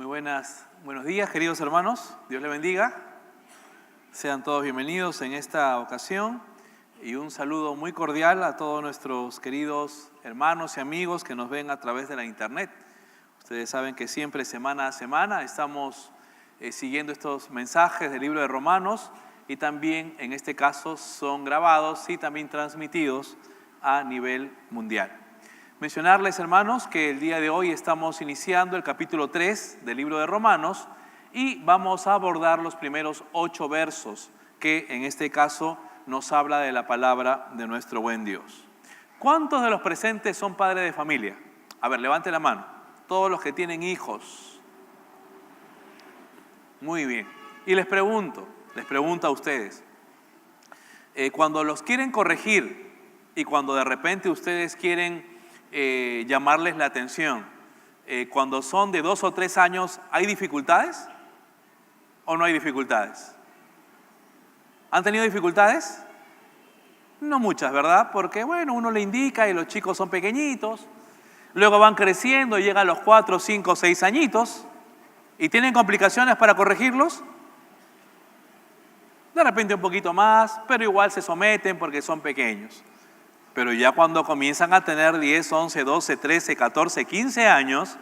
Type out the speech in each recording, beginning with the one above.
Buenos días, queridos hermanos. Dios les bendiga. Sean todos bienvenidos en esta ocasión y un saludo muy cordial a todos nuestros queridos hermanos y amigos que nos ven a través de la internet. Ustedes saben que siempre semana a semana estamos siguiendo estos mensajes del libro de Romanos y también en este caso son grabados y también transmitidos a nivel mundial. Mencionarles, hermanos, que el día de hoy estamos iniciando el capítulo 3 del libro de Romanos y vamos a abordar los primeros 8 versos que en este caso nos habla de la palabra de nuestro buen Dios. ¿Cuántos de los presentes son padres de familia? A ver, levante la mano. Todos los que tienen hijos. Muy bien. Y les pregunto a ustedes, cuando los quieren corregir y cuando de repente ustedes quieren llamarles la atención, cuando son de 2 o 3 años, ¿hay dificultades o no hay dificultades? ¿Han tenido dificultades? No muchas, ¿verdad? Porque bueno, uno le indica y los chicos son pequeñitos, luego van creciendo y llegan a los 4, 5, 6 añitos y tienen complicaciones para corregirlos. De repente un poquito más, pero igual se someten porque son pequeños. Pero ya cuando comienzan a tener 10, 11, 12, 13, 14, 15 años,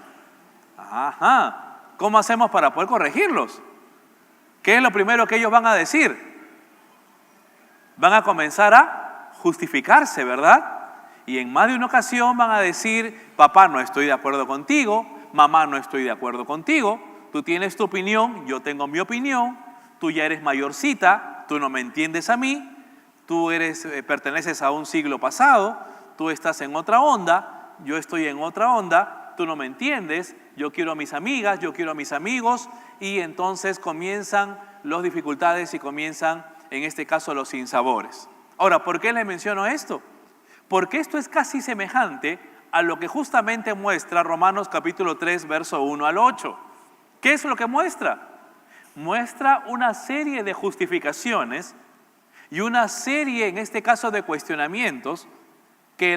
¿cómo hacemos para poder corregirlos? ¿Qué es lo primero que ellos van a decir? Van a comenzar a justificarse, ¿verdad? Y en más de una ocasión van a decir, papá, no estoy de acuerdo contigo, mamá, no estoy de acuerdo contigo, tú tienes tu opinión, yo tengo mi opinión, tú ya eres mayorcita, tú no me entiendes a mí, tú perteneces a un siglo pasado, tú estás en otra onda, yo estoy en otra onda, tú no me entiendes, yo quiero a mis amigas, yo quiero a mis amigos, y entonces comienzan las dificultades y comienzan, en este caso, los sinsabores. Ahora, ¿por qué les menciono esto? Porque esto es casi semejante a lo que justamente muestra Romanos capítulo 3, verso 1 al 8. ¿Qué es lo que muestra? Muestra una serie de justificaciones y una serie, en este caso, de cuestionamientos que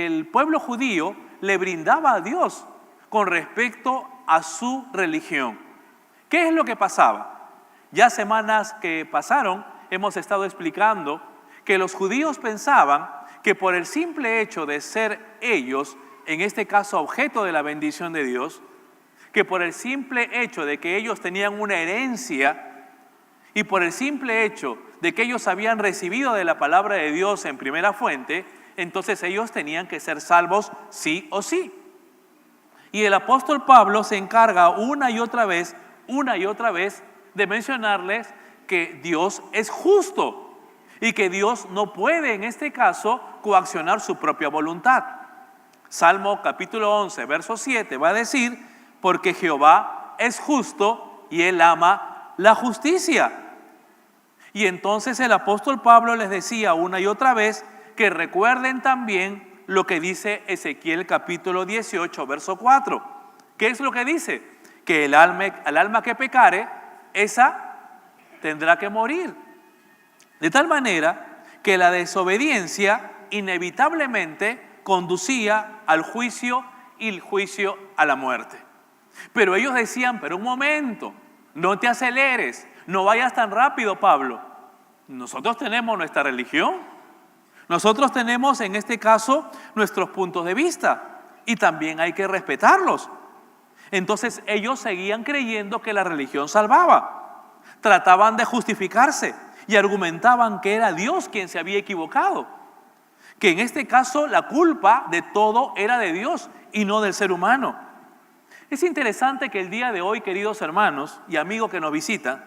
el pueblo judío le brindaba a Dios con respecto a su religión. ¿Qué es lo que pasaba? Ya semanas que pasaron hemos estado explicando que los judíos pensaban que por el simple hecho de ser ellos, en este caso objeto de la bendición de Dios, que por el simple hecho de que ellos tenían una herencia y por el simple hecho de que ellos habían recibido de la palabra de Dios en primera fuente, entonces ellos tenían que ser salvos sí o sí. Y el apóstol Pablo se encarga una y otra vez de mencionarles que Dios es justo y que Dios no puede en este caso coaccionar su propia voluntad. Salmo capítulo 11, verso 7 va a decir, porque Jehová es justo y Él ama la justicia. Y entonces el apóstol Pablo les decía una y otra vez que recuerden también lo que dice Ezequiel capítulo 18, verso 4. ¿Qué es lo que dice? Que el alma que pecare, esa tendrá que morir. De tal manera que la desobediencia inevitablemente conducía al juicio y el juicio a la muerte. Pero ellos decían, pero un momento, no te aceleres, no vayas tan rápido, Pablo. Nosotros tenemos nuestra religión, nosotros tenemos en este caso nuestros puntos de vista y también hay que respetarlos. Entonces ellos seguían creyendo que la religión salvaba, trataban de justificarse y argumentaban que era Dios quien se había equivocado, que en este caso la culpa de todo era de Dios y no del ser humano. Es interesante que el día de hoy, queridos hermanos y amigos que nos visitan,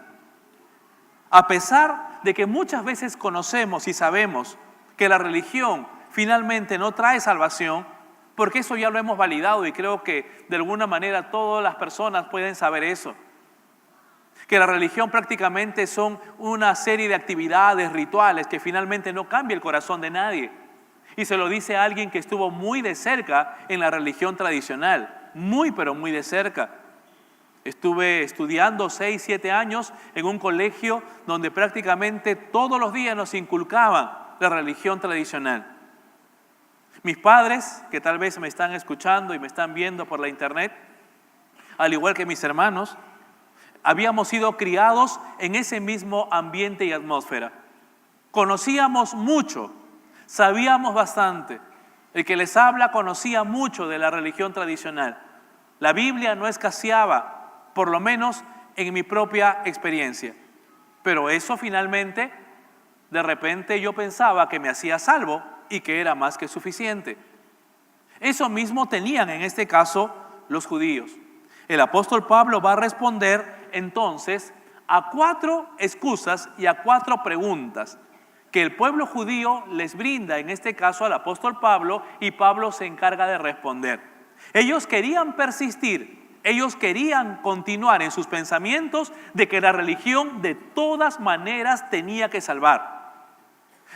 a pesar de que muchas veces conocemos y sabemos que la religión finalmente no trae salvación, porque eso ya lo hemos validado y creo que de alguna manera todas las personas pueden saber eso, que la religión prácticamente son una serie de actividades, rituales que finalmente no cambia el corazón de nadie. Y se lo dice a alguien que estuvo muy de cerca en la religión tradicional, muy pero muy de cerca. Estuve estudiando 6, 7 años en un colegio donde prácticamente todos los días nos inculcaban la religión tradicional. Mis padres, que tal vez me están escuchando y me están viendo por la internet, al igual que mis hermanos, habíamos sido criados en ese mismo ambiente y atmósfera. Conocíamos mucho, sabíamos bastante. El que les habla conocía mucho de la religión tradicional. La Biblia no escaseaba, por lo menos en mi propia experiencia. Pero eso finalmente, de repente yo pensaba que me hacía salvo y que era más que suficiente. Eso mismo tenían en este caso los judíos. El apóstol Pablo va a responder entonces a 4 excusas y a 4 preguntas que el pueblo judío les brinda, en este caso al apóstol Pablo, y Pablo se encarga de responder. Ellos querían persistir, ellos querían continuar en sus pensamientos de que la religión de todas maneras tenía que salvar.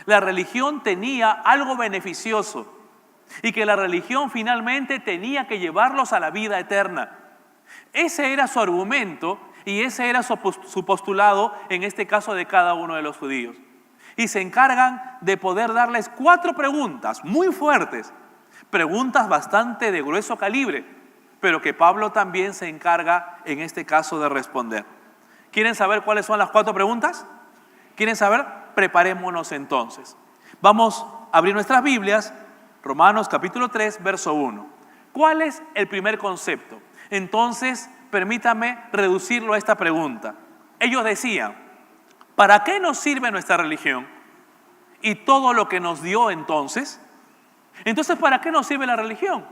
La religión tenía algo beneficioso y que la religión finalmente tenía que llevarlos a la vida eterna. Ese era su argumento y ese era su postulado, en este caso de cada uno de los judíos. Y se encargan de poder darles 4 preguntas muy fuertes, preguntas bastante de grueso calibre, pero que Pablo también se encarga en este caso de responder. ¿Quieren saber cuáles son las 4 preguntas? ¿Quieren saber? Preparémonos entonces. Vamos a abrir nuestras Biblias, Romanos capítulo 3, verso 1. ¿Cuál es el primer concepto? Entonces, permítame reducirlo a esta pregunta. Ellos decían, ¿para qué nos sirve nuestra religión y todo lo que nos dio entonces? Entonces, ¿para qué nos sirve la religión?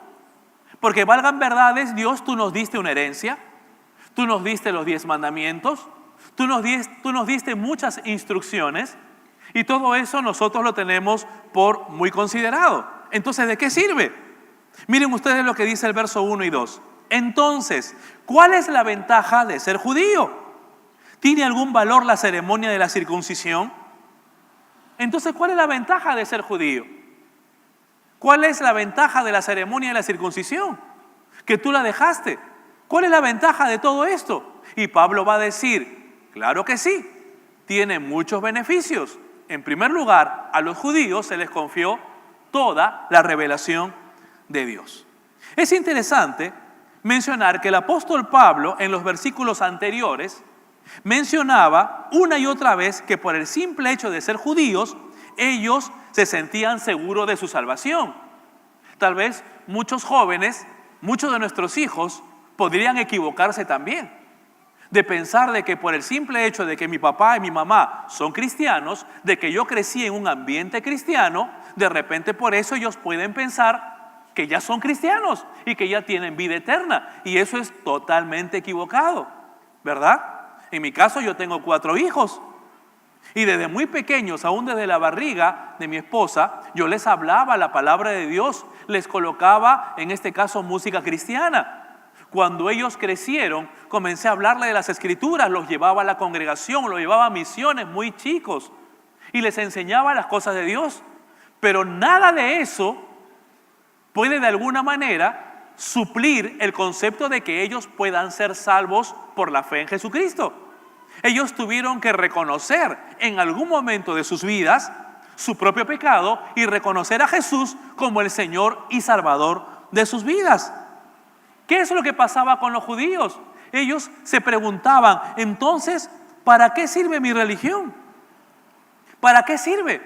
Porque valgan verdades, Dios, tú nos diste una herencia, tú nos diste los 10 mandamientos, tú nos diste muchas instrucciones y todo eso nosotros lo tenemos por muy considerado. Entonces, ¿de qué sirve? Miren ustedes lo que dice el verso 1 y 2. Entonces, ¿cuál es la ventaja de ser judío? ¿Tiene algún valor la ceremonia de la circuncisión? Entonces, ¿cuál es la ventaja de ser judío? ¿Cuál es la ventaja de la ceremonia de la circuncisión? Que tú la dejaste. ¿Cuál es la ventaja de todo esto? Y Pablo va a decir, claro que sí, tiene muchos beneficios. En primer lugar, a los judíos se les confió toda la revelación de Dios. Es interesante mencionar que el apóstol Pablo en los versículos anteriores mencionaba una y otra vez que por el simple hecho de ser judíos, ellos se sentían seguros de su salvación. Tal vez muchos jóvenes, muchos de nuestros hijos, podrían equivocarse también, de pensar de que por el simple hecho de que mi papá y mi mamá son cristianos, de que yo crecí en un ambiente cristiano, de repente por eso ellos pueden pensar que ya son cristianos y que ya tienen vida eterna. Y eso es totalmente equivocado, ¿verdad? En mi caso yo tengo 4 hijos y desde muy pequeños, aún desde la barriga de mi esposa, yo les hablaba la palabra de Dios, les colocaba en este caso música cristiana. Cuando ellos crecieron, comencé a hablarle de las escrituras, los llevaba a la congregación, los llevaba a misiones muy chicos y les enseñaba las cosas de Dios. Pero nada de eso puede de alguna manera suplir el concepto de que ellos puedan ser salvos por la fe en Jesucristo. Ellos tuvieron que reconocer en algún momento de sus vidas su propio pecado y reconocer a Jesús como el Señor y Salvador de sus vidas. ¿Qué es lo que pasaba con los judíos? Ellos se preguntaban, entonces, ¿para qué sirve mi religión? ¿Para qué sirve?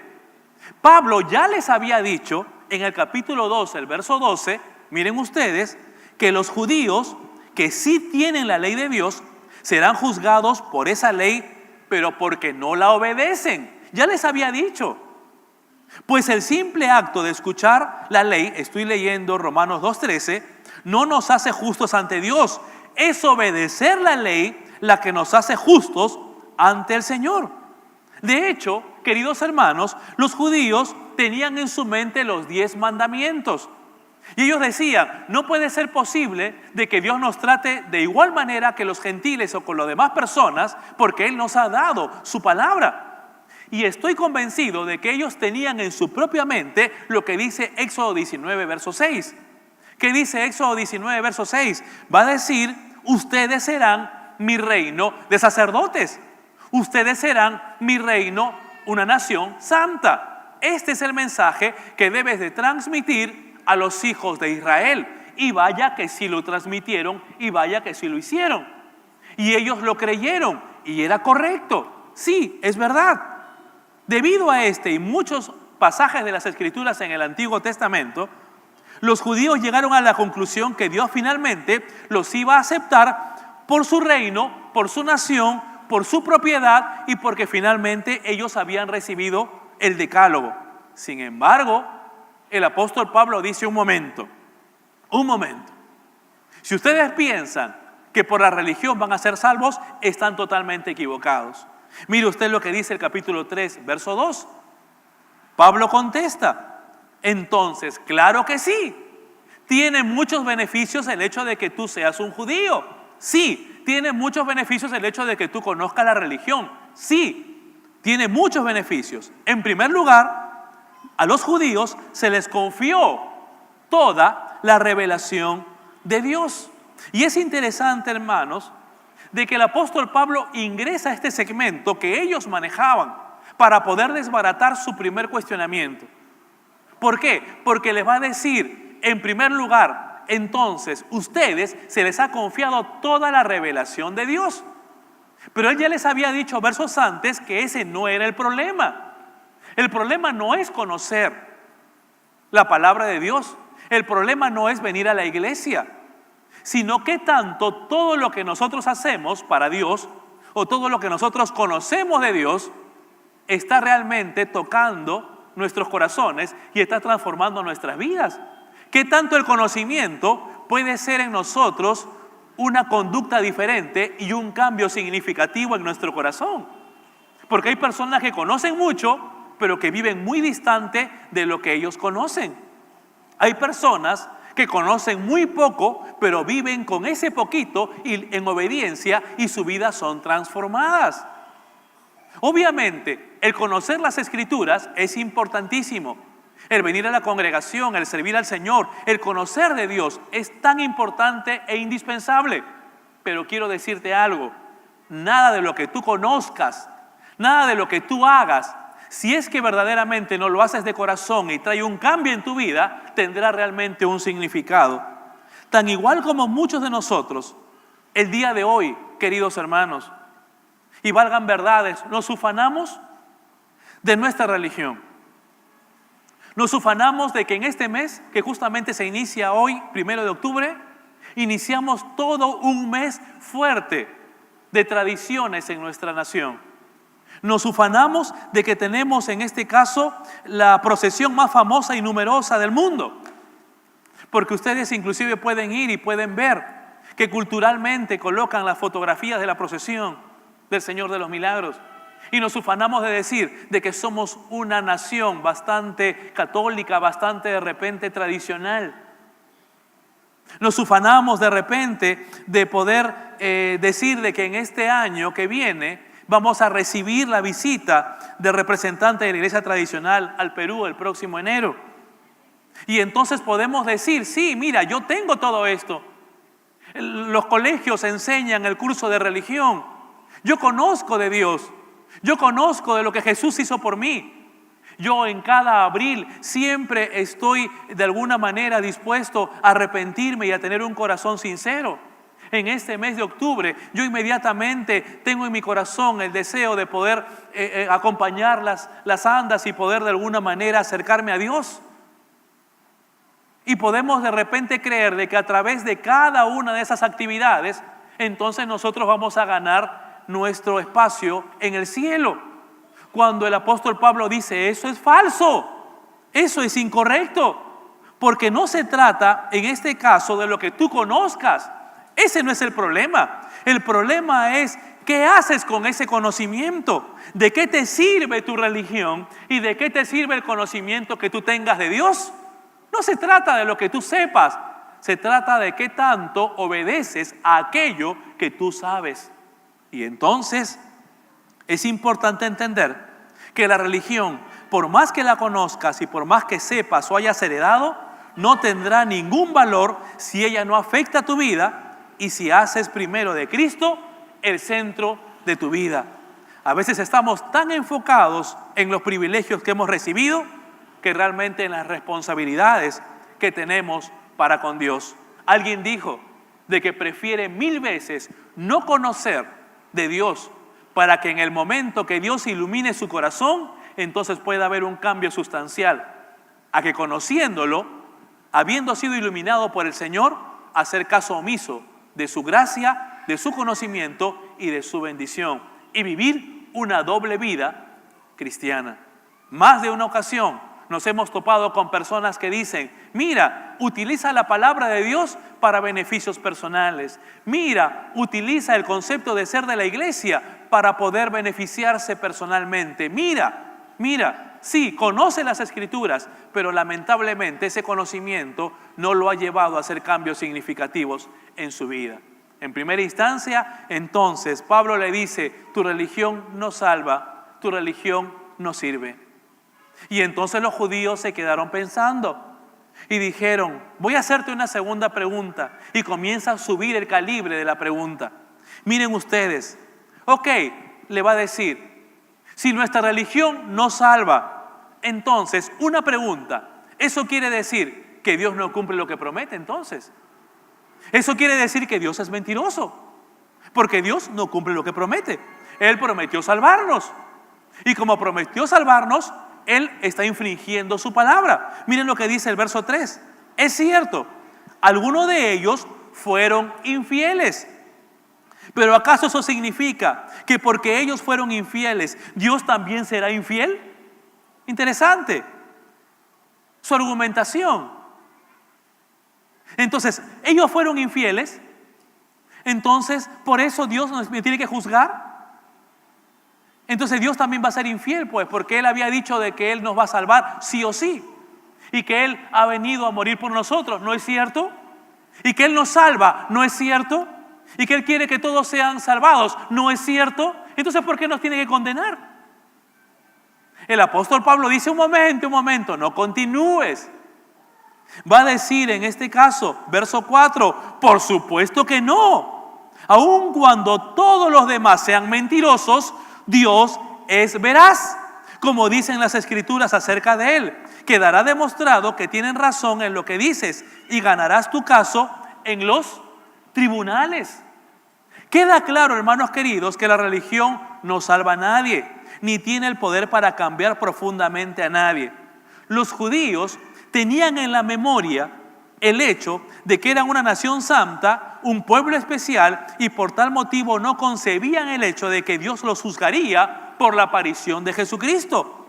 Pablo ya les había dicho en el capítulo 12, el verso 12, miren ustedes, que los judíos que sí tienen la ley de Dios serán juzgados por esa ley, pero porque no la obedecen. Ya les había dicho. Pues el simple acto de escuchar la ley, estoy leyendo Romanos 2:13, no nos hace justos ante Dios. Es obedecer la ley la que nos hace justos ante el Señor. De hecho, queridos hermanos, los judíos tenían en su mente los 10 mandamientos. Y ellos decían, no puede ser posible de que Dios nos trate de igual manera que los gentiles o con las demás personas, porque Él nos ha dado su palabra. Y estoy convencido de que ellos tenían en su propia mente lo que dice Éxodo 19, verso 6. ¿Qué dice Éxodo 19, verso 6? Va a decir, ustedes serán mi reino de sacerdotes. Ustedes serán mi reino, una nación santa. Este es el mensaje que debes de transmitir a los hijos de Israel. y vaya que sí lo transmitieron y vaya que sí lo hicieron. Y ellos lo creyeron y era correcto. Sí, es verdad. Debido a este y muchos pasajes de las Escrituras en el Antiguo Testamento, los judíos llegaron a la conclusión que Dios finalmente los iba a aceptar por su reino, por su nación, por su propiedad y porque finalmente ellos habían recibido el decálogo. Sin embargo, el apóstol Pablo dice un momento. Si ustedes piensan que por la religión van a ser salvos, están totalmente equivocados. Mire usted lo que dice el capítulo 3, verso 2. Pablo contesta, entonces, claro que sí, tiene muchos beneficios el hecho de que tú seas un judío. Sí, tiene muchos beneficios el hecho de que tú conozcas la religión. Sí, tiene muchos beneficios. En primer lugar, a los judíos se les confió toda la revelación de Dios. Y es interesante, hermanos, de que el apóstol Pablo ingresa a este segmento que ellos manejaban para poder desbaratar su primer cuestionamiento. ¿Por qué? Porque les va a decir, en primer lugar, entonces, ustedes se les ha confiado toda la revelación de Dios. Pero él ya les había dicho versos antes que ese no era el problema. El problema no es conocer la palabra de Dios. El problema no es venir a la iglesia, sino que tanto todo lo que nosotros hacemos para Dios o todo lo que nosotros conocemos de Dios está realmente tocando nuestros corazones y está transformando nuestras vidas. ¿Qué tanto el conocimiento puede ser en nosotros una conducta diferente y un cambio significativo en nuestro corazón? Porque hay personas que conocen mucho, pero que viven muy distante de lo que ellos conocen. Hay personas que conocen muy poco, pero viven con ese poquito y en obediencia y su vida son transformadas. Obviamente, el conocer las Escrituras es importantísimo. El venir a la congregación, el servir al Señor, el conocer de Dios es tan importante e indispensable. Pero quiero decirte algo, nada de lo que tú conozcas, nada de lo que tú hagas, si es que verdaderamente no lo haces de corazón y trae un cambio en tu vida, tendrá realmente un significado. Tan igual como muchos de nosotros, el día de hoy, queridos hermanos, y valgan verdades, nos ufanamos de nuestra religión. Nos ufanamos de que en este mes, que justamente se inicia hoy, 1 de octubre, iniciamos todo un mes fuerte de tradiciones en nuestra nación. Nos ufanamos de que tenemos en este caso la procesión más famosa y numerosa del mundo. Porque ustedes inclusive pueden ir y pueden ver que culturalmente colocan las fotografías de la procesión del Señor de los Milagros. Y nos ufanamos de decir de que somos una nación bastante católica, bastante de repente tradicional. Nos ufanamos de repente de poder decir de que en este año que viene vamos a recibir la visita de representantes de la iglesia tradicional al Perú el próximo enero. Y entonces podemos decir, sí, mira, yo tengo todo esto. Los colegios enseñan el curso de religión. Yo conozco de Dios. Yo conozco de lo que Jesús hizo por mí. Yo en cada abril siempre estoy de alguna manera dispuesto a arrepentirme y a tener un corazón sincero. En este mes de octubre, yo inmediatamente tengo en mi corazón el deseo de poder acompañar las andas y poder de alguna manera acercarme a Dios. Y podemos de repente creer de que a través de cada una de esas actividades, entonces nosotros vamos a ganar nuestro espacio en el cielo. Cuando el apóstol Pablo dice, eso es falso, eso es incorrecto, porque no se trata en este caso de lo que tú conozcas. Ese no es el problema. El problema es qué haces con ese conocimiento, de qué te sirve tu religión y de qué te sirve el conocimiento que tú tengas de Dios. No se trata de lo que tú sepas, se trata de qué tanto obedeces a aquello que tú sabes. Y entonces es importante entender que la religión, por más que la conozcas y por más que sepas o hayas heredado, no tendrá ningún valor si ella no afecta tu vida y si haces primero de Cristo el centro de tu vida. A veces estamos tan enfocados en los privilegios que hemos recibido que realmente en las responsabilidades que tenemos para con Dios. alguien dijo de que prefiere 1000 veces no conocer de Dios para que en el momento que Dios ilumine su corazón, entonces pueda haber un cambio sustancial, a que conociéndolo, habiendo sido iluminado por el Señor, hacer caso omiso de su gracia, de su conocimiento y de su bendición, y vivir una doble vida cristiana. Más de una ocasión nos hemos topado con personas que dicen: mira, utiliza la palabra de Dios para beneficios personales. Mira, utiliza el concepto de ser de la iglesia para poder beneficiarse personalmente. Mira, sí, conoce las Escrituras, pero lamentablemente ese conocimiento no lo ha llevado a hacer cambios significativos en su vida. En primera instancia, entonces, Pablo le dice: tu religión no salva, tu religión no sirve. Y entonces los judíos se quedaron pensando y dijeron: voy a hacerte una segunda pregunta. Y comienza a subir el calibre de la pregunta. Miren ustedes, ok, le va a decir: si nuestra religión no salva, entonces una pregunta, ¿eso quiere decir que Dios no cumple lo que promete entonces? Eso quiere decir que Dios es mentiroso, porque Dios no cumple lo que promete. Él prometió salvarnos, y como prometió salvarnos, Él está infringiendo su palabra. Miren lo que dice el verso 3. Es cierto, algunos de ellos fueron infieles. ¿Pero acaso eso significa que porque ellos fueron infieles, Dios también será infiel? Interesante su argumentación. Entonces, ellos fueron infieles, entonces por eso Dios nos tiene que juzgar. Entonces Dios también va a ser infiel, pues, porque Él había dicho de que Él nos va a salvar sí o sí, y que Él ha venido a morir por nosotros, ¿no es cierto? Y que Él nos salva, ¿no es cierto? Y que Él quiere que todos sean salvados, ¿no es cierto? Entonces, ¿por qué nos tiene que condenar? El apóstol Pablo dice: un momento, no continúes. Va a decir en este caso, verso 4, por supuesto que no. Aun cuando todos los demás sean mentirosos, Dios es veraz, como dicen las Escrituras acerca de Él. Quedará demostrado que tienen razón en lo que dices y ganarás tu caso en los tribunales. Queda claro, hermanos queridos, que la religión no salva a nadie, ni tiene el poder para cambiar profundamente a nadie. Los judíos tenían en la memoria el hecho de que eran una nación santa, un pueblo especial, y por tal motivo no concebían el hecho de que Dios los juzgaría por la aparición de Jesucristo.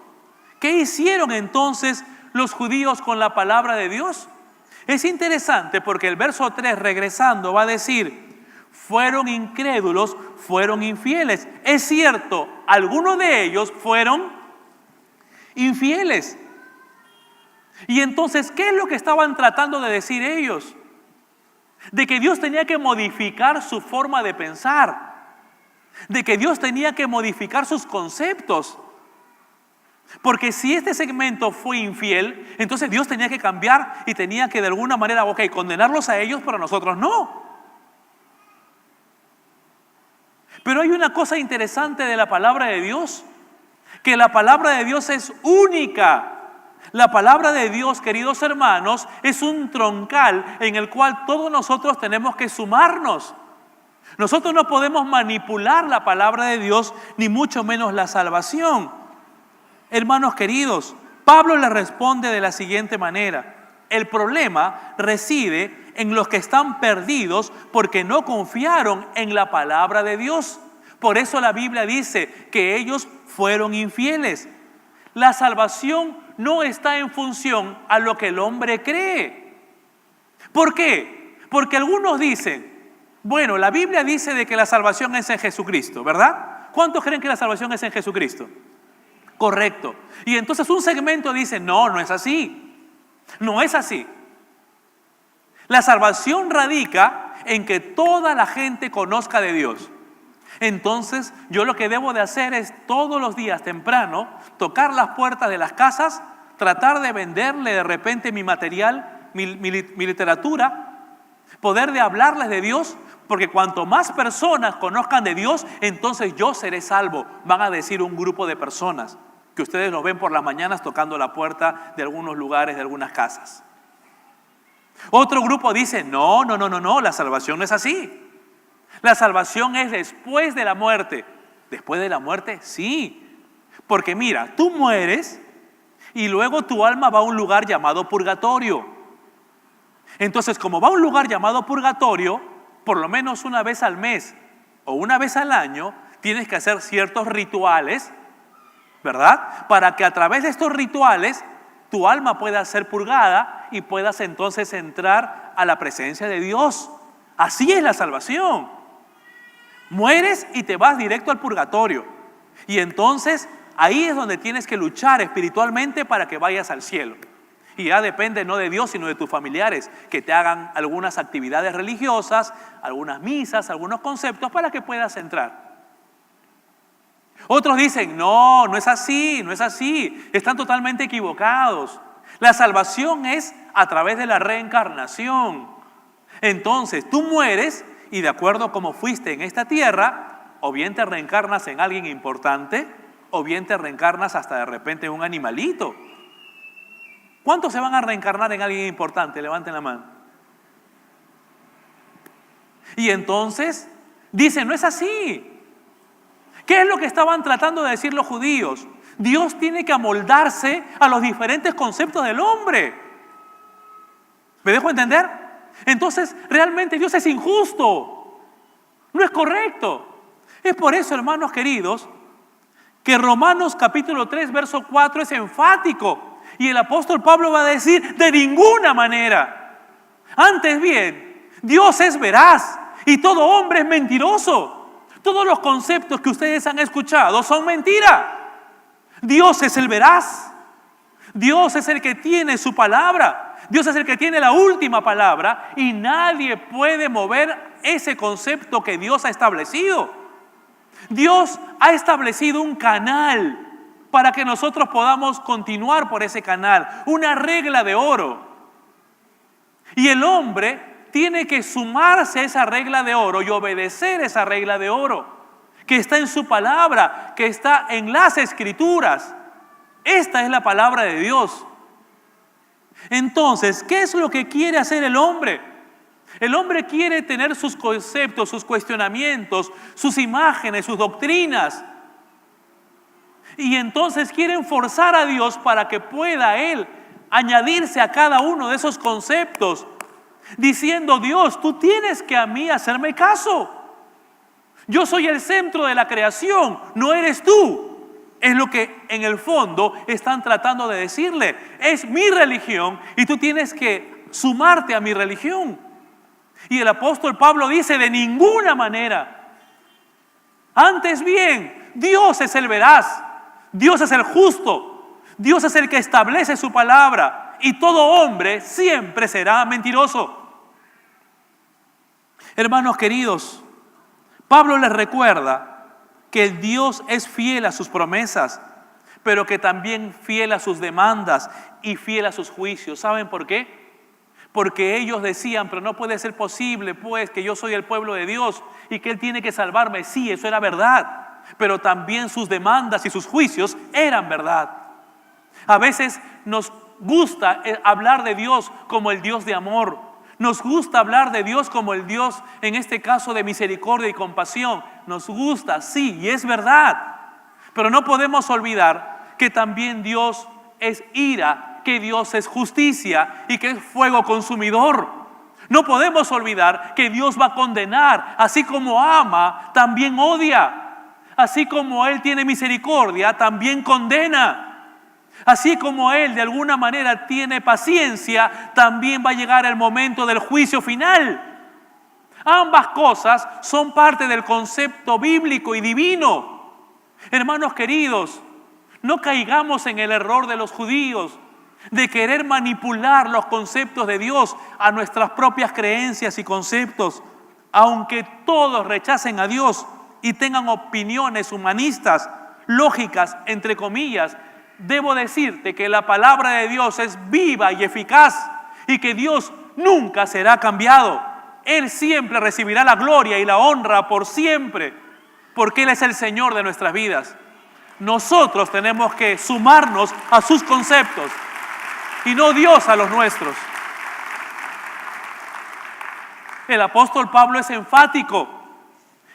¿Qué hicieron entonces los judíos con la palabra de Dios? Es interesante porque el verso 3, regresando, va a decir: fueron incrédulos, fueron infieles. Es cierto, algunos de ellos fueron infieles. Y entonces, ¿qué es lo que estaban tratando de decir ellos? De que Dios tenía que modificar su forma de pensar, de que Dios tenía que modificar sus conceptos. Porque si este segmento fue infiel, entonces Dios tenía que cambiar y tenía que de alguna manera, condenarlos a ellos, pero a nosotros no. Pero hay una cosa interesante de la palabra de Dios, que la palabra de Dios es única. La palabra de Dios, queridos hermanos, es un troncal en el cual todos nosotros tenemos que sumarnos. Nosotros no podemos manipular la palabra de Dios, ni mucho menos la salvación. Hermanos queridos, Pablo le responde de la siguiente manera: el problema reside en los que están perdidos porque no confiaron en la palabra de Dios. Por eso la Biblia dice que ellos fueron infieles. La salvación no está en función a lo que el hombre cree. ¿Por qué? Porque algunos dicen: bueno, la Biblia dice de que la salvación es en Jesucristo, ¿verdad? ¿Cuántos creen que la salvación es en Jesucristo? Correcto. Y entonces un segmento dice: no es así. No es así. La salvación radica en que toda la gente conozca de Dios. Entonces, yo lo que debo de hacer es todos los días temprano tocar las puertas de las casas, tratar de venderle de repente mi material, mi literatura, poder de hablarles de Dios, porque cuanto más personas conozcan de Dios, entonces yo seré salvo. Van a decir un grupo de personas que ustedes nos ven por las mañanas tocando la puerta de algunos lugares, de algunas casas. Otro grupo dice, no, la salvación no es así. La salvación es después de la muerte. ¿Después de la muerte? Sí. Porque mira, tú mueres y luego tu alma va a un lugar llamado purgatorio. Entonces, como va a un lugar llamado purgatorio, por lo menos una vez al mes o una vez al año, tienes que hacer ciertos rituales, ¿verdad? Para que a través de estos rituales tu alma pueda ser purgada y puedas entonces entrar a la presencia de Dios. Así es la salvación. Mueres y te vas directo al purgatorio. Y entonces ahí es donde tienes que luchar espiritualmente para que vayas al cielo. Y ya depende no de Dios, sino de tus familiares, que te hagan algunas actividades religiosas, algunas misas, algunos conceptos para que puedas entrar. Otros dicen, no es así, están totalmente equivocados. La salvación es a través de la reencarnación. Entonces, tú mueres y de acuerdo a cómo fuiste en esta tierra, o bien te reencarnas en alguien importante, o bien te reencarnas hasta de repente en un animalito. ¿Cuántos se van a reencarnar en alguien importante? Levanten la mano. Y entonces, dicen, no es así. ¿Qué es lo que estaban tratando de decir los judíos? Dios tiene que amoldarse a los diferentes conceptos del hombre. ¿Me dejo entender? Entonces, realmente Dios es injusto. No es correcto. Es por eso, hermanos queridos, que Romanos capítulo 3, verso 4 es enfático. Y el apóstol Pablo va a decir, de ninguna manera. Antes bien, Dios es veraz y todo hombre es mentiroso. Todos los conceptos que ustedes han escuchado son mentira. Dios es el veraz. Dios es el que tiene su palabra. Dios es el que tiene la última palabra y nadie puede mover ese concepto que Dios ha establecido. Dios ha establecido un canal para que nosotros podamos continuar por ese canal, una regla de oro. Y el hombre tiene que sumarse a esa regla de oro y obedecer esa regla de oro que está en su palabra, que está en las Escrituras. Esta es la palabra de Dios. Entonces, ¿qué es lo que quiere hacer el hombre? El hombre quiere tener sus conceptos, sus cuestionamientos, sus imágenes, sus doctrinas. Y entonces quieren forzar a Dios para que pueda Él añadirse a cada uno de esos conceptos, diciendo, Dios, tú tienes que a mí hacerme caso. Yo soy el centro de la creación, no eres tú. Es lo que en el fondo están tratando de decirle. Es mi religión y tú tienes que sumarte a mi religión. Y el apóstol Pablo dice, de ninguna manera. Antes bien, Dios es el veraz, Dios es el justo, Dios es el que establece su palabra y todo hombre siempre será mentiroso. Hermanos queridos, Pablo les recuerda que Dios es fiel a sus promesas, pero que también fiel a sus demandas y fiel a sus juicios. ¿Saben por qué? Porque ellos decían, pero no puede ser posible, pues, que yo soy el pueblo de Dios y que Él tiene que salvarme. Sí, eso era verdad, pero también sus demandas y sus juicios eran verdad. A veces nos gusta hablar de Dios como el Dios de amor. Nos gusta hablar de Dios como el Dios, en este caso, de misericordia y compasión. Nos gusta, sí, y es verdad. Pero no podemos olvidar que también Dios es ira, que Dios es justicia y que es fuego consumidor. No podemos olvidar que Dios va a condenar. Así como ama, también odia. Así como Él tiene misericordia, también condena. Así como Él de alguna manera tiene paciencia, también va a llegar el momento del juicio final. Ambas cosas son parte del concepto bíblico y divino. Hermanos queridos, no caigamos en el error de los judíos de querer manipular los conceptos de Dios a nuestras propias creencias y conceptos. Aunque todos rechacen a Dios y tengan opiniones humanistas, lógicas, entre comillas, debo decirte que la palabra de Dios es viva y eficaz y que Dios nunca será cambiado. Él siempre recibirá la gloria y la honra por siempre, porque Él es el Señor de nuestras vidas. Nosotros tenemos que sumarnos a sus conceptos y no Dios a los nuestros. El apóstol Pablo es enfático,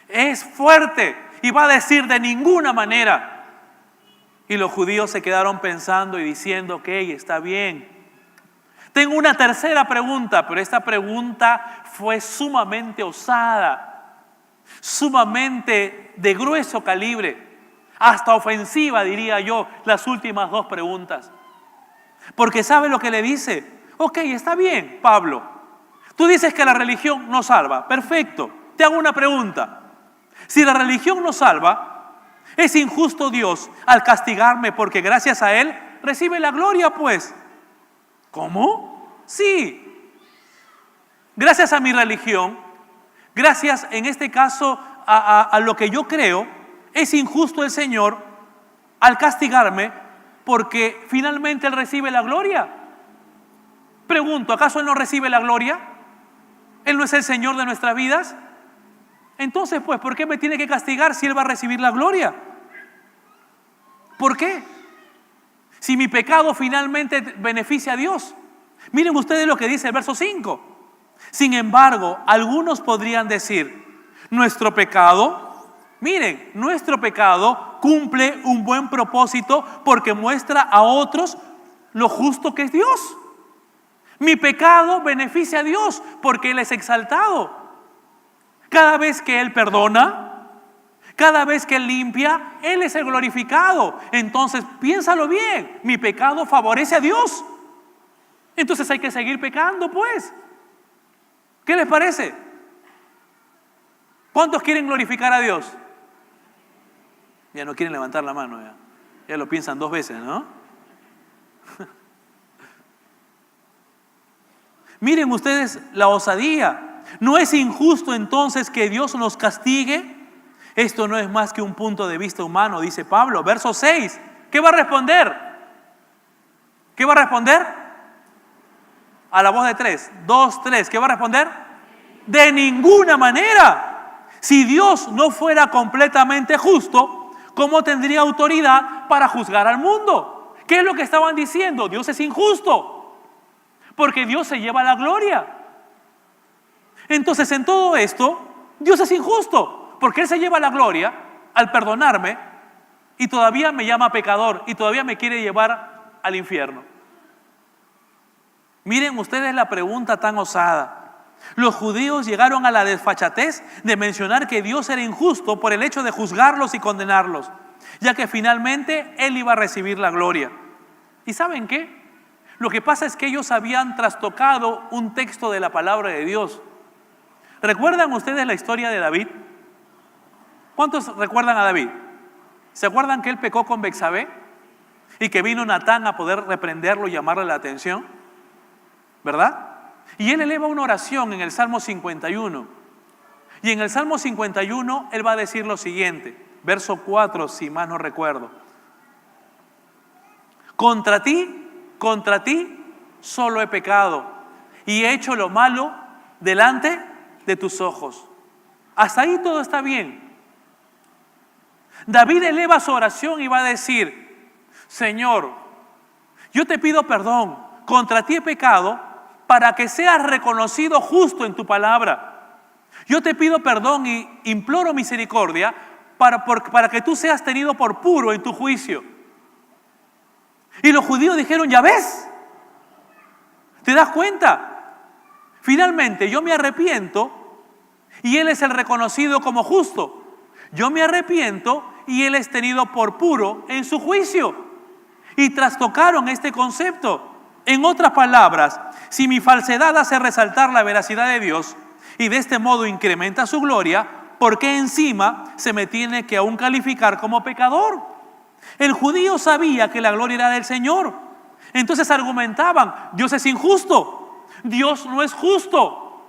es fuerte y va a decir de ninguna manera. Y los judíos se quedaron pensando y diciendo, ok, está bien. Tengo una tercera pregunta, pero esta pregunta fue sumamente osada, sumamente de grueso calibre, hasta ofensiva, diría yo, las últimas dos preguntas. Porque ¿sabe lo que le dice? Ok, está bien, Pablo. Tú dices que la religión no salva. Perfecto. Te hago una pregunta. Si la religión no salva, ¿es injusto Dios al castigarme porque gracias a Él recibe la gloria, pues? ¿Cómo? Sí. Gracias a mi religión, gracias en este caso a lo que yo creo, es injusto el Señor al castigarme porque finalmente Él recibe la gloria. Pregunto, ¿acaso Él no recibe la gloria? ¿Él no es el Señor de nuestras vidas? Entonces, pues, ¿por qué me tiene que castigar si Él va a recibir la gloria? ¿Por qué? Si mi pecado finalmente beneficia a Dios. Miren ustedes lo que dice el verso 5. Sin embargo, algunos podrían decir, nuestro pecado cumple un buen propósito porque muestra a otros lo justo que es Dios. Mi pecado beneficia a Dios porque Él es exaltado. Cada vez que Él perdona, cada vez que Él limpia, Él es el glorificado. Entonces, piénsalo bien, mi pecado favorece a Dios. Entonces hay que seguir pecando, pues. ¿Qué les parece? ¿Cuántos quieren glorificar a Dios? Ya no quieren levantar la mano, ya lo piensan dos veces, ¿no? Miren ustedes la osadía. ¿No es injusto entonces que Dios nos castigue? Esto no es más que un punto de vista humano, dice Pablo. Verso 6. ¿Qué va a responder? ¿Qué va a responder? A la voz de 3. 2, 3. ¿Qué va a responder? De ninguna manera. Si Dios no fuera completamente justo, ¿cómo tendría autoridad para juzgar al mundo? ¿Qué es lo que estaban diciendo? Dios es injusto, porque Dios se lleva la gloria. Entonces, en todo esto, Dios es injusto, porque Él se lleva la gloria al perdonarme y todavía me llama pecador y todavía me quiere llevar al infierno. Miren ustedes la pregunta tan osada. Los judíos llegaron a la desfachatez de mencionar que Dios era injusto por el hecho de juzgarlos y condenarlos, ya que finalmente Él iba a recibir la gloria. ¿Y saben qué? Lo que pasa es que ellos habían trastocado un texto de la palabra de Dios. ¿Recuerdan ustedes la historia de David? ¿Cuántos recuerdan a David? ¿Se acuerdan que él pecó con Betsabé? Y que vino Natán a poder reprenderlo y llamarle la atención, ¿verdad? Y él eleva una oración en el Salmo 51. Y en el Salmo 51 él va a decir lo siguiente, verso 4, si más no recuerdo. Contra ti solo he pecado y he hecho lo malo delante de tus ojos. Hasta ahí todo está bien. David eleva su oración y va a decir, Señor, yo te pido perdón, contra ti he pecado para que seas reconocido justo en tu palabra. Yo te pido perdón y imploro misericordia para que tú seas tenido por puro en tu juicio. Y los judíos dijeron, ¿ya ves? ¿Te das cuenta? Finalmente yo me arrepiento y Él es el reconocido como justo. Yo me arrepiento y Él es tenido por puro en su juicio. Y trastocaron este concepto. En otras palabras, si mi falsedad hace resaltar la veracidad de Dios y de este modo incrementa su gloria, ¿por qué encima se me tiene que aún calificar como pecador? El judío sabía que la gloria era del Señor. Entonces argumentaban, Dios es injusto, Dios no es justo.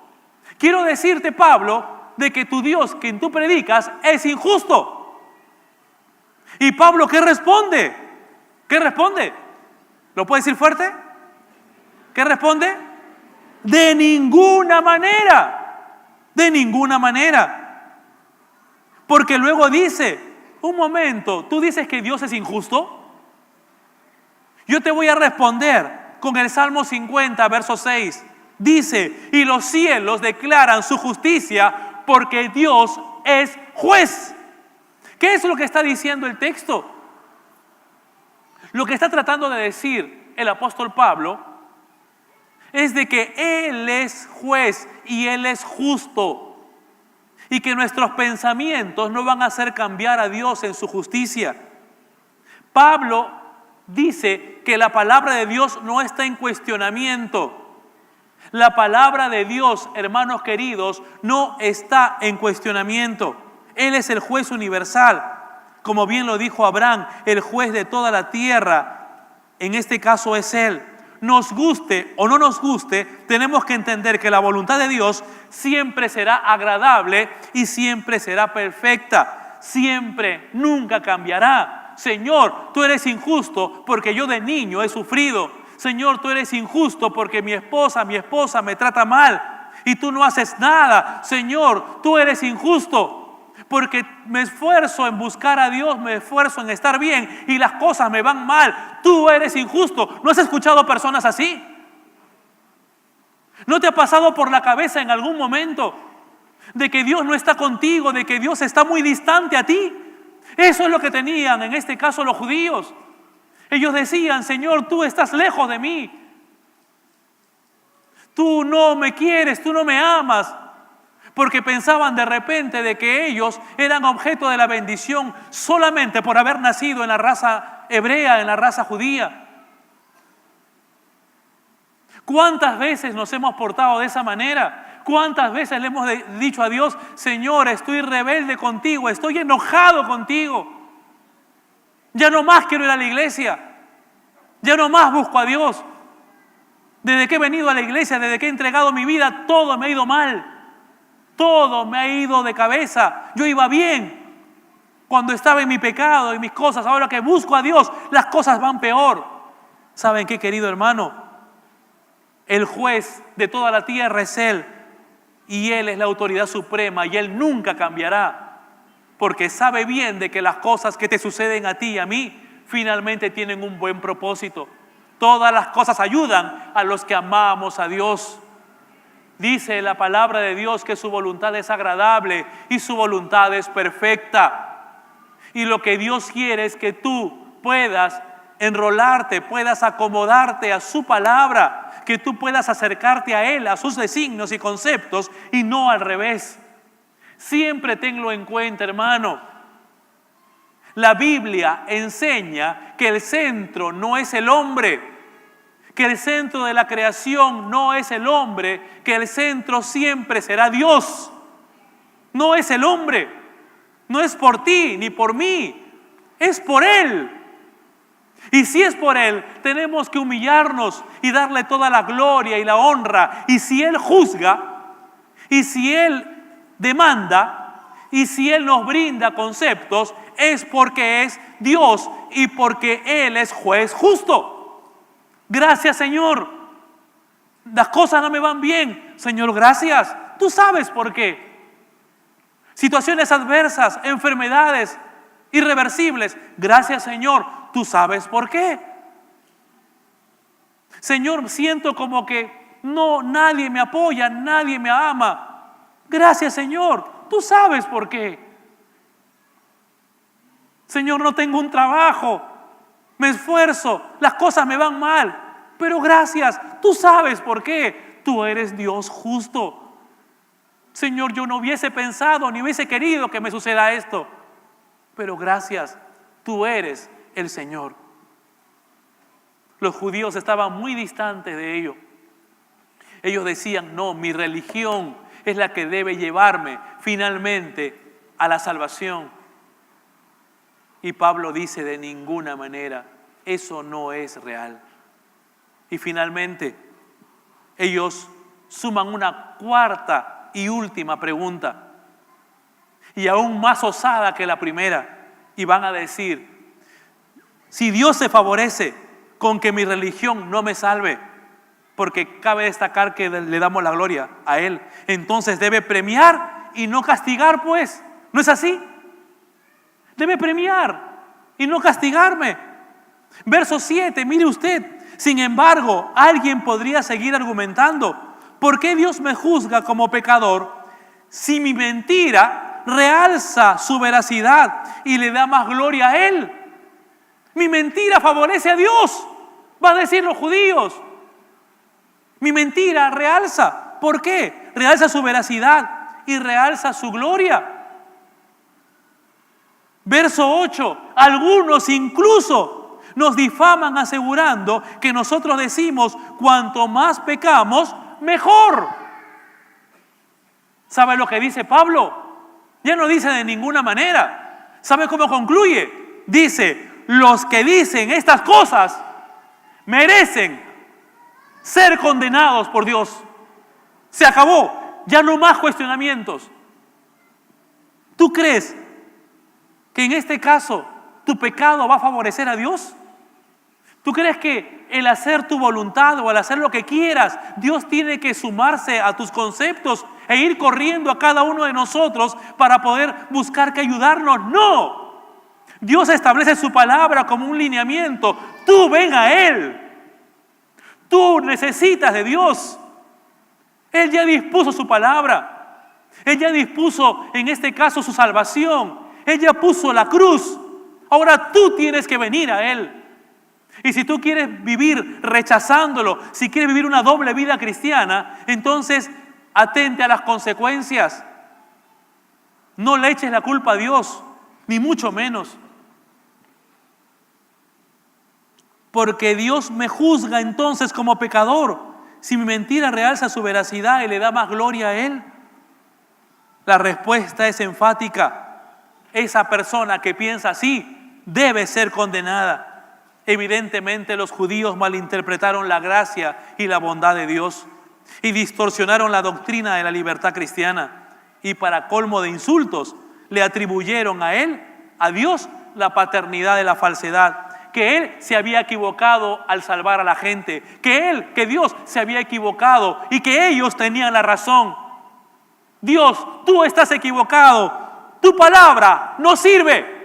Quiero decirte, Pablo, de que tu Dios, quien tú predicas, es injusto. ¿Y Pablo qué responde? ¿Qué responde? ¿Lo puede decir fuerte? ¿Qué responde? De ninguna manera. De ninguna manera. Porque luego dice, un momento, ¿tú dices que Dios es injusto? Yo te voy a responder con el Salmo 50, verso 6. Dice, y los cielos declaran su justicia porque Dios es juez. ¿Qué es lo que está diciendo el texto? Lo que está tratando de decir el apóstol Pablo es de que Él es juez y Él es justo, y que nuestros pensamientos no van a hacer cambiar a Dios en su justicia. Pablo dice que la palabra de Dios no está en cuestionamiento. La palabra de Dios, hermanos queridos, no está en cuestionamiento. Él es el juez universal, como bien lo dijo Abraham, el juez de toda la tierra. En este caso es Él. Nos guste o no nos guste, tenemos que entender que la voluntad de Dios siempre será agradable y siempre será perfecta. Siempre, nunca cambiará. Señor, tú eres injusto porque yo de niño he sufrido. Señor, tú eres injusto porque mi esposa me trata mal y tú no haces nada. Señor, tú eres injusto porque me esfuerzo en buscar a Dios, me esfuerzo en estar bien y las cosas me van mal. Tú eres injusto. ¿No has escuchado personas así? ¿No te ha pasado por la cabeza en algún momento de que Dios no está contigo, de que Dios está muy distante a ti? Eso es lo que tenían en este caso los judíos. Ellos decían, Señor, tú estás lejos de mí. Tú no me quieres, tú no me amas. Porque pensaban de repente de que ellos eran objeto de la bendición solamente por haber nacido en la raza hebrea, en la raza judía. ¿Cuántas veces nos hemos portado de esa manera? ¿Cuántas veces le hemos dicho a Dios, Señor, estoy rebelde contigo, estoy enojado contigo? Ya no más quiero ir a la iglesia, ya no más busco a Dios. Desde que he venido a la iglesia, desde que he entregado mi vida, todo me ha ido mal. Todo me ha ido de cabeza. Yo iba bien cuando estaba en mi pecado, en mis cosas. Ahora que busco a Dios, las cosas van peor. ¿Saben qué, querido hermano? El juez de toda la tierra es Él. Y Él es la autoridad suprema. Y Él nunca cambiará. Porque sabe bien de que las cosas que te suceden a ti y a mí finalmente tienen un buen propósito. Todas las cosas ayudan a los que amamos a Dios. Dice la palabra de Dios que su voluntad es agradable y su voluntad es perfecta. Y lo que Dios quiere es que tú puedas enrolarte, puedas acomodarte a su palabra, que tú puedas acercarte a Él, a sus designios y conceptos, y no al revés. Siempre tenlo en cuenta, hermano. La Biblia enseña que el centro no es el hombre, que el centro de la creación no es el hombre, que el centro siempre será Dios. No es el hombre, no es por ti ni por mí, es por Él. Y si es por Él, tenemos que humillarnos y darle toda la gloria y la honra. Y si Él juzga, y si Él demanda, y si Él nos brinda conceptos, es porque es Dios y porque Él es juez justo. Gracias, Señor. Las cosas no me van bien. Señor, gracias. Tú sabes por qué. Situaciones adversas, enfermedades irreversibles. Gracias, Señor. Tú sabes por qué. Señor, siento como que nadie me apoya, nadie me ama. Gracias, Señor. Tú sabes por qué. Señor, no tengo un trabajo. Me esfuerzo, las cosas me van mal, pero gracias, tú sabes por qué. Tú eres Dios justo. Señor, yo no hubiese pensado ni hubiese querido que me suceda esto, pero gracias, tú eres el Señor. Los judíos estaban muy distantes de ello. Ellos decían, no, mi religión es la que debe llevarme finalmente a la salvación. Y Pablo dice, de ninguna manera, eso no es real. Y finalmente, ellos suman una cuarta y última pregunta, y aún más osada que la primera, y van a decir, si Dios se favorece con que mi religión no me salve, porque cabe destacar que le damos la gloria a Él, entonces debe premiar y no castigar, pues, ¿no es así? Debe premiar y no castigarme. Verso 7, mire usted. Sin embargo, alguien podría seguir argumentando. ¿Por qué Dios me juzga como pecador si mi mentira realza su veracidad y le da más gloria a Él? Mi mentira favorece a Dios, van a decir los judíos. Mi mentira realza. ¿Por qué? Realza su veracidad y realza su gloria. Verso 8, algunos incluso nos difaman asegurando que nosotros decimos cuanto más pecamos, mejor. ¿Sabe lo que dice Pablo? Ya no dice de ninguna manera. ¿Sabe cómo concluye? Dice, los que dicen estas cosas merecen ser condenados por Dios. Se acabó, ya no más cuestionamientos. ¿Tú crees que en este caso tu pecado va a favorecer a Dios? ¿Tú crees que el hacer tu voluntad o el hacer lo que quieras, Dios tiene que sumarse a tus conceptos e ir corriendo a cada uno de nosotros para poder buscar que ayudarnos? No. Dios establece su palabra como un lineamiento. Tú ven a Él. Tú necesitas de Dios. Él ya dispuso su palabra. Él ya dispuso, en este caso, su salvación. Él ya puso la cruz. Ahora tú tienes que venir a Él. Y si tú quieres vivir rechazándolo, si quieres vivir una doble vida cristiana, entonces atente a las consecuencias. No le eches la culpa a Dios, ni mucho menos. Porque Dios me juzga entonces como pecador si mi mentira realza su veracidad y le da más gloria a Él. La respuesta es enfática. Esa persona que piensa así debe ser condenada. Evidentemente los judíos malinterpretaron la gracia y la bondad de Dios y distorsionaron la doctrina de la libertad cristiana, y para colmo de insultos le atribuyeron a Él, a Dios, la paternidad de la falsedad, que Él se había equivocado al salvar a la gente, que Dios se había equivocado y que ellos tenían la razón. Dios, tú estás equivocado, tu palabra no sirve.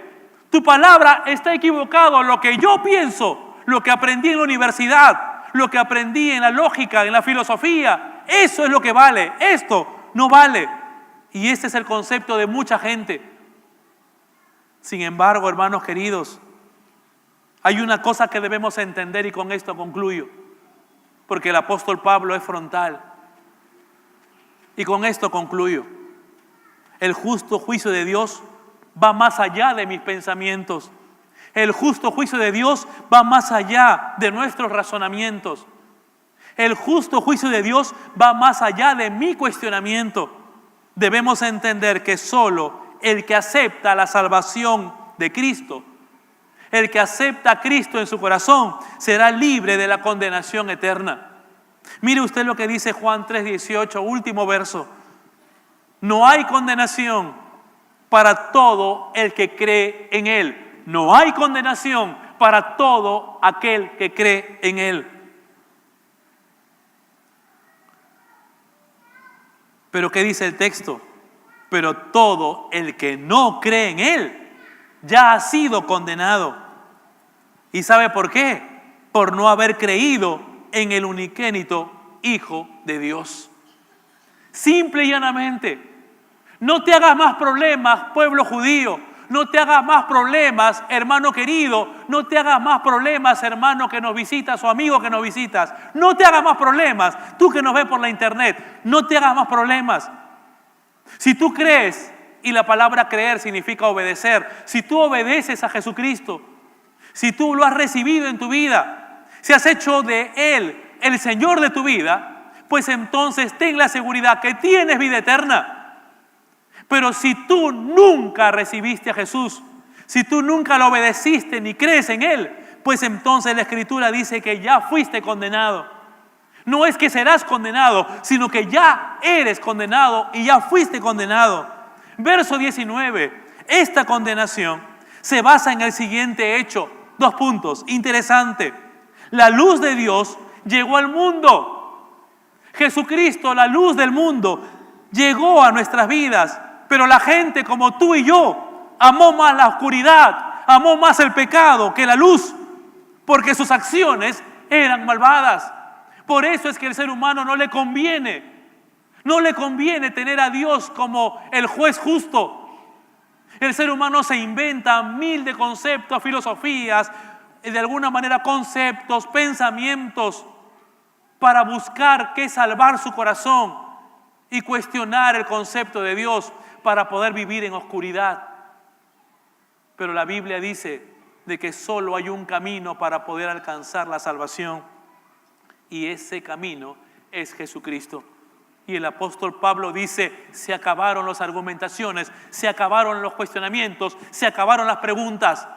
Tu palabra está equivocado. Lo que yo pienso, lo que aprendí en la universidad, lo que aprendí en la lógica, en la filosofía, eso es lo que vale. Esto no vale. Y este es el concepto de mucha gente. Sin embargo, hermanos queridos, hay una cosa que debemos entender, y con esto concluyo, porque el apóstol Pablo es frontal. Y con esto concluyo. El justo juicio de Dios va más allá de mis pensamientos. El justo juicio de Dios va más allá de nuestros razonamientos. El justo juicio de Dios va más allá de mi cuestionamiento. Debemos entender que solo el que acepta la salvación de Cristo, el que acepta a Cristo en su corazón, será libre de la condenación eterna. Mire usted lo que dice Juan 3:18, último verso. No hay condenación para todo el que cree en Él. No hay condenación para todo aquel que cree en Él. Pero ¿qué dice el texto? Pero todo el que no cree en Él ya ha sido condenado. ¿Y sabe por qué? Por no haber creído en el unigénito Hijo de Dios. Simple y llanamente. No te hagas más problemas, pueblo judío. No te hagas más problemas, hermano querido. No te hagas más problemas, hermano que nos visitas o amigo que nos visitas. No te hagas más problemas, tú que nos ves por la internet. No te hagas más problemas. Si tú crees, y la palabra creer significa obedecer, si tú obedeces a Jesucristo, si tú lo has recibido en tu vida, si has hecho de Él el Señor de tu vida, pues entonces ten la seguridad que tienes vida eterna. Pero si tú nunca recibiste a Jesús, si tú nunca lo obedeciste ni crees en Él, pues entonces la Escritura dice que ya fuiste condenado. No es que serás condenado, sino que ya eres condenado y ya fuiste condenado. Verso 19. Esta condenación se basa en el siguiente hecho. 2 puntos. Interesante. La luz de Dios llegó al mundo. Jesucristo, la luz del mundo, llegó a nuestras vidas. Pero la gente como tú y yo amó más la oscuridad, amó más el pecado que la luz, porque sus acciones eran malvadas. Por eso es que al ser humano no le conviene tener a Dios como el juez justo. El ser humano se inventa mil de conceptos, filosofías, de alguna manera conceptos, pensamientos, para buscar qué salvar su corazón y cuestionar el concepto de Dios para poder vivir en oscuridad. Pero la Biblia dice de que solo hay un camino para poder alcanzar la salvación, y ese camino es Jesucristo. Y el apóstol Pablo dice: se acabaron las argumentaciones, se acabaron los cuestionamientos, se acabaron las preguntas.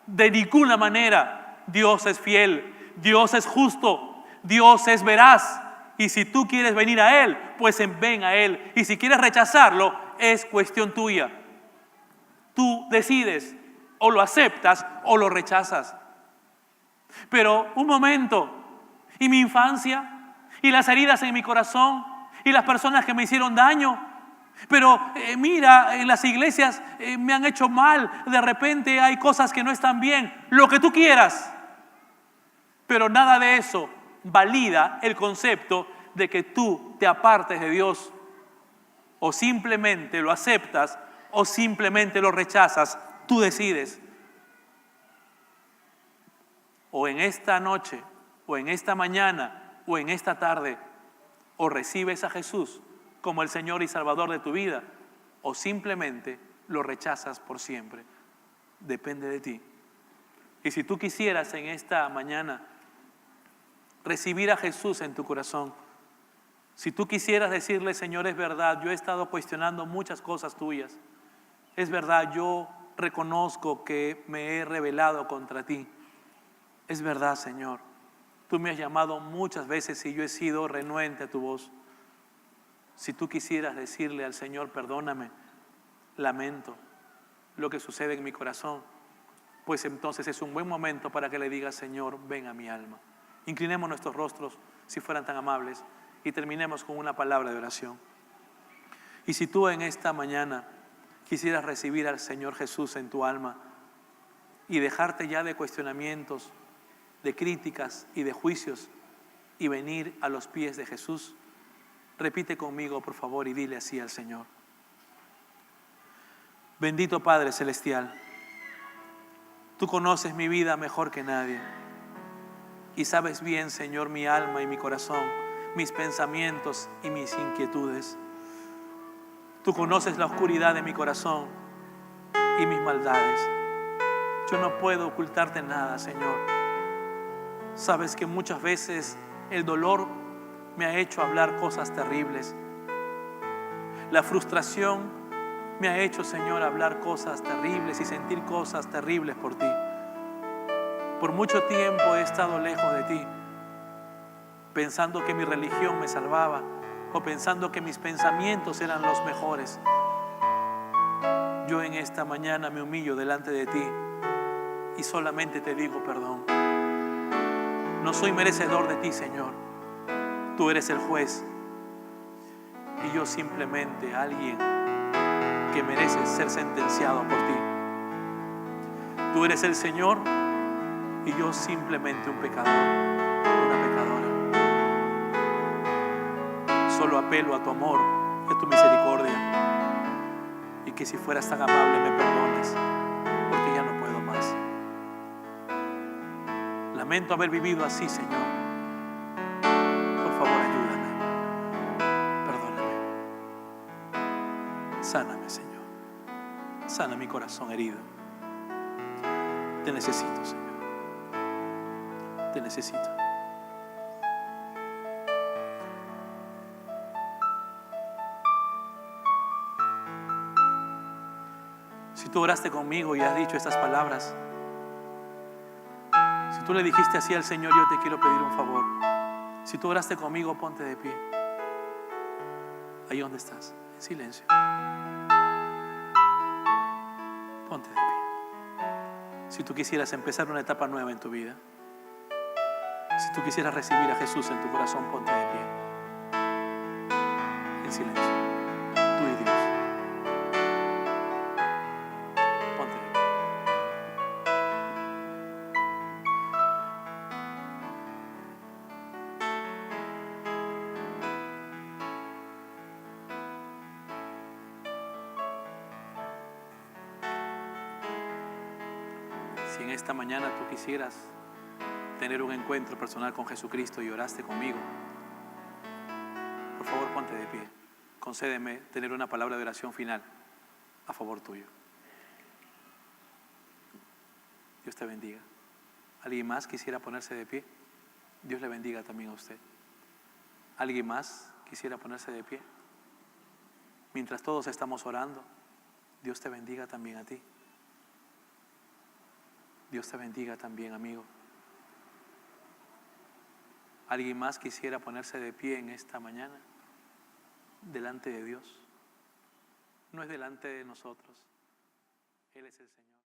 De ninguna manera. Dios es fiel, Dios es justo, Dios es veraz. Y si tú quieres venir a Él, pues ven a Él. Y si quieres rechazarlo, es cuestión tuya. Tú decides, o lo aceptas o lo rechazas. Pero un momento, y mi infancia, y las heridas en mi corazón, y las personas que me hicieron daño. Pero mira, en las iglesias me han hecho mal, de repente hay cosas que no están bien, lo que tú quieras. Pero nada de eso valida el concepto de que tú te apartes de Dios. O simplemente lo aceptas o simplemente lo rechazas. Tú decides. O en esta noche, o en esta mañana, o en esta tarde, o recibes a Jesús como el Señor y Salvador de tu vida, o simplemente lo rechazas por siempre. Depende de ti. Y si tú quisieras en esta mañana recibir a Jesús en tu corazón, si tú quisieras decirle: Señor, es verdad, yo he estado cuestionando muchas cosas tuyas, es verdad, yo reconozco que me he rebelado contra ti, es verdad, Señor, tú me has llamado muchas veces y yo he sido renuente a tu voz. Si tú quisieras decirle al Señor: perdóname, lamento lo que sucede en mi corazón, pues entonces es un buen momento para que le digas: Señor, ven a mi alma. Inclinemos nuestros rostros, si fueran tan amables, y terminemos con una palabra de oración. Y si tú en esta mañana quisieras recibir al Señor Jesús en tu alma y dejarte ya de cuestionamientos, de críticas y de juicios, y venir a los pies de Jesús, repite conmigo, por favor, y dile así al Señor: bendito Padre Celestial, tú conoces mi vida mejor que nadie y sabes bien, Señor, mi alma y mi corazón, mis pensamientos y mis inquietudes. Tú conoces la oscuridad de mi corazón y mis maldades. Yo no puedo ocultarte nada, Señor. Sabes que muchas veces el dolor me ha hecho hablar cosas terribles. La frustración me ha hecho, Señor, hablar cosas terribles y sentir cosas terribles por ti. Por mucho tiempo he estado lejos de ti, pensando que mi religión me salvaba o pensando que mis pensamientos eran los mejores. Yo en esta mañana me humillo delante de ti y solamente te digo perdón. No soy merecedor de ti, Señor. Tú eres el juez y yo simplemente alguien que merece ser sentenciado por ti. Tú eres el Señor y yo simplemente un pecador, una pecadora. Solo apelo a tu amor y a tu misericordia, y que si fueras tan amable me perdones, porque ya no puedo más. Lamento haber vivido así, Señor. Por favor, ayúdame, perdóname, sáname, Señor. Sana mi corazón herido. Te necesito, Señor. Te necesito. Si tú oraste conmigo y has dicho estas palabras, si tú le dijiste así al Señor: yo te quiero pedir un favor. Si tú oraste conmigo, ponte de pie. Ahí donde estás, en silencio. Ponte de pie. Si tú quisieras empezar una etapa nueva en tu vida, si tú quisieras recibir a Jesús en tu corazón, ponte de pie. En silencio. Tú y Dios. Ponte de pie. Si en esta mañana tú quisieras tener un encuentro personal con Jesucristo y oraste conmigo, por favor ponte de pie. Concédeme tener una palabra de oración final a favor tuyo. Dios te bendiga. ¿Alguien más quisiera ponerse de pie? Dios le bendiga también a usted. ¿Alguien más quisiera ponerse de pie? Mientras todos estamos orando, Dios te bendiga también a ti. Dios te bendiga también, amigo. ¿Alguien más quisiera ponerse de pie en esta mañana? Delante de Dios. No es delante de nosotros. Él es el Señor.